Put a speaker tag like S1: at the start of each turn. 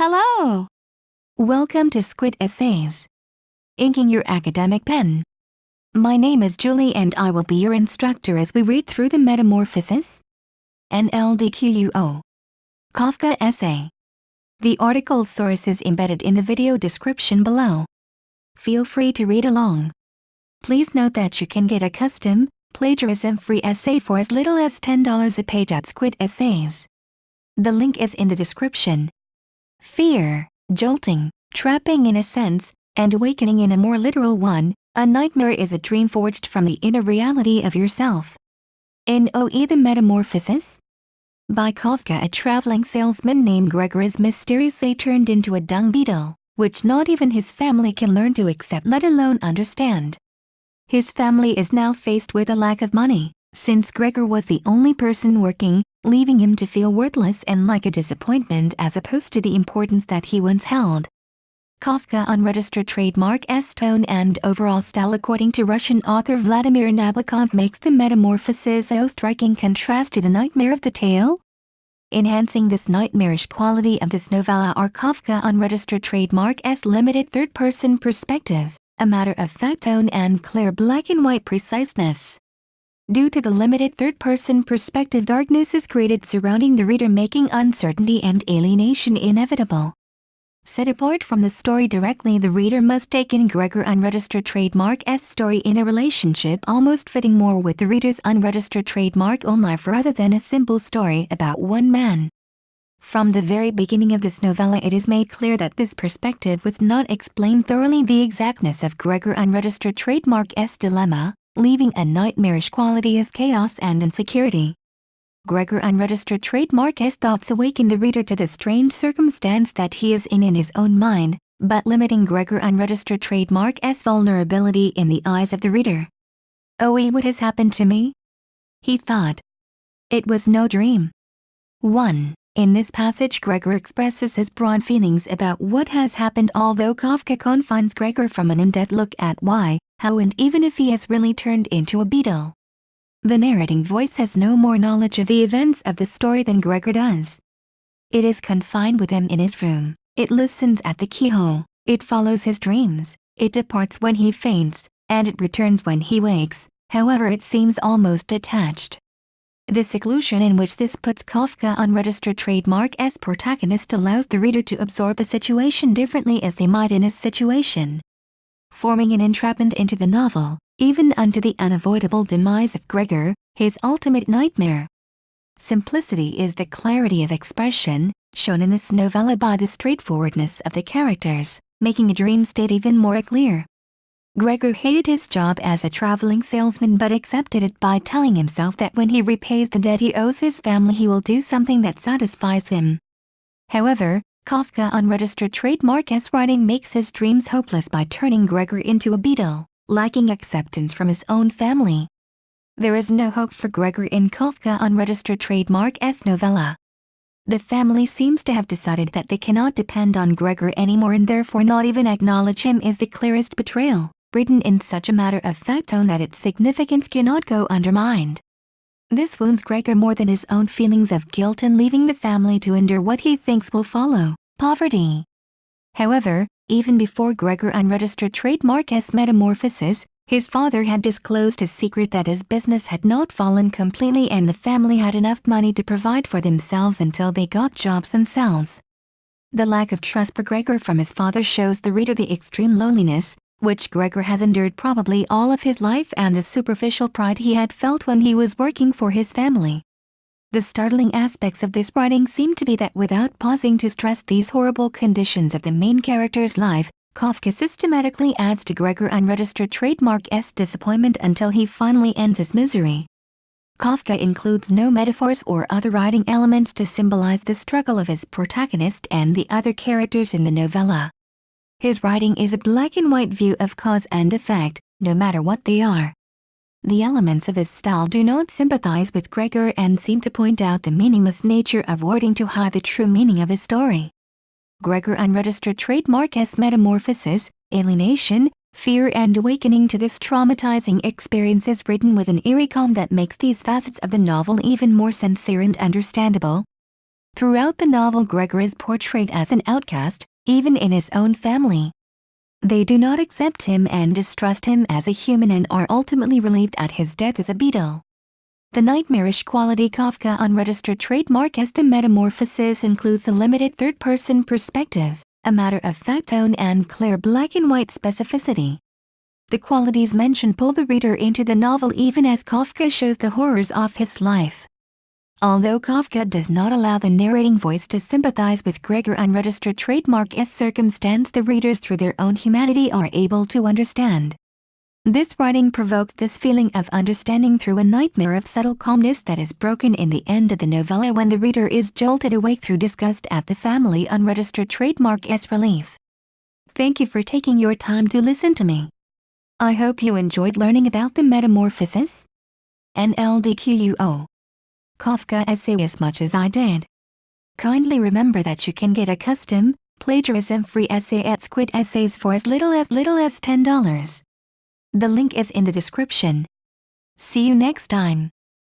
S1: Hello! Welcome to Squid Essays. Inking your academic pen. My name is Julie and I will be your instructor as we read through the Metamorphosis. NLDQUO. Kafka essay. The article source is embedded in the video description below. Feel free to read along. Please note that you can get a custom, plagiarism-free essay for as little as $10 a page at Squid Essays. The link is in the description. Fear, jolting, trapping in a sense, and awakening in a more literal one. A nightmare is a dream forged from the inner reality of yourself. A9AYTZ2I7K The Metamorphosis. By Kafka, a traveling salesman named Gregor is mysteriously turned into a dung beetle, which not even his family can learn to accept, let alone understand. His family is now faced with a lack of money, since Gregor was the only person working, leaving him to feel worthless and like a disappointment as opposed to the importance that he once held. Kafka unregistered trademark S-tone and overall style. According to Russian author Vladimir Nabokov, makes the metamorphosis a striking contrast to the nightmare of the tale. Enhancing this nightmarish quality of this novella are Kafka unregistered trademark S limited third-person perspective, a matter-of-fact tone and clear black-and-white preciseness. Due to the limited third-person perspective, darkness is created surrounding the reader, making uncertainty and alienation inevitable. Set apart from the story directly, the reader must take in Gregor unregistered trademark S story in a relationship almost fitting more with the reader's unregistered trademark own life rather than a simple story about one man. From the very beginning of this novella, it is made clear that this perspective would not explain thoroughly the exactness of Gregor unregistered trademark S dilemma, leaving a nightmarish quality of chaos and insecurity. Gregor unregistered trademark S thoughts awaken the reader to the strange circumstance that he is in his own mind, but limiting Gregor unregistered trademark S vulnerability in the eyes of the reader. "Oh, what has happened to me?" he thought. It was no dream. 1. In this passage, Gregor expresses his broad feelings about what has happened, although Kafka confines Gregor from an in-depth look at why, how, and even if he has really turned into a beetle. The narrating voice has no more knowledge of the events of the story than Gregor does. It is confined with him in his room, it listens at the keyhole, it follows his dreams, it departs when he faints, and it returns when he wakes. However, it seems almost detached. The seclusion in which this puts Kafka unregistered trademark S protagonist allows the reader to absorb the situation differently as they might in his situation, forming an entrapment into the novel, even unto the unavoidable demise of Gregor, his ultimate nightmare. Simplicity is the clarity of expression, shown in this novella by the straightforwardness of the characters, making a dream state even more clear. Gregor hated his job as a traveling salesman but accepted it by telling himself that when he repays the debt he owes his family, he will do something that satisfies him. However, Kafka unregistered trademark S writing makes his dreams hopeless by turning Gregor into a beetle, lacking acceptance from his own family. There is no hope for Gregor in Kafka unregistered trademark S novella. The family seems to have decided that they cannot depend on Gregor anymore and therefore not even acknowledge him is the clearest betrayal, written in such a matter-of-fact tone that its significance cannot go undermined. This wounds Gregor more than his own feelings of guilt in leaving the family to endure what he thinks will follow, poverty. However, even before Gregor unregistered trademark S metamorphosis, his father had disclosed his secret that his business had not fallen completely and the family had enough money to provide for themselves until they got jobs themselves. The lack of trust for Gregor from his father shows the reader the extreme loneliness, which Gregor has endured probably all of his life, and the superficial pride he had felt when he was working for his family. The startling aspects of this writing seem to be that without pausing to stress these horrible conditions of the main character's life, Kafka systematically adds to Gregor unregistered trademark S disappointment until he finally ends his misery. Kafka includes no metaphors or other writing elements to symbolize the struggle of his protagonist and the other characters in the novella. His writing is a black-and-white view of cause and effect, no matter what they are. The elements of his style do not sympathize with Gregor and seem to point out the meaningless nature of wording to hide the true meaning of his story. Gregor unregistered trademark S metamorphosis, alienation, fear and awakening to this traumatizing experience is written with an eerie calm that makes these facets of the novel even more sincere and understandable. Throughout the novel, Gregor is portrayed as an outcast, even in his own family. They do not accept him and distrust him as a human and are ultimately relieved at his death as a beetle. The nightmarish quality Kafka unregistered trademark as the metamorphosis includes a limited third-person perspective, a matter-of-fact tone and clear black-and-white specificity. The qualities mentioned pull the reader into the novel even as Kafka shows the horrors of his life. Although Kafka does not allow the narrating voice to sympathize with Gregor unregistered trademark's circumstance, the readers through their own humanity are able to understand. This writing provokes this feeling of understanding through a nightmare of subtle calmness that is broken in the end of the novella when the reader is jolted awake through disgust at the family unregistered trademark's relief. Thank you for taking your time to listen to me. I hope you enjoyed learning about the metamorphosis NLDQUO Kafka essay as much as I did. Kindly remember that you can get a custom, plagiarism-free essay at Squid Essays for as little as $10. The link is in the description. See you next time.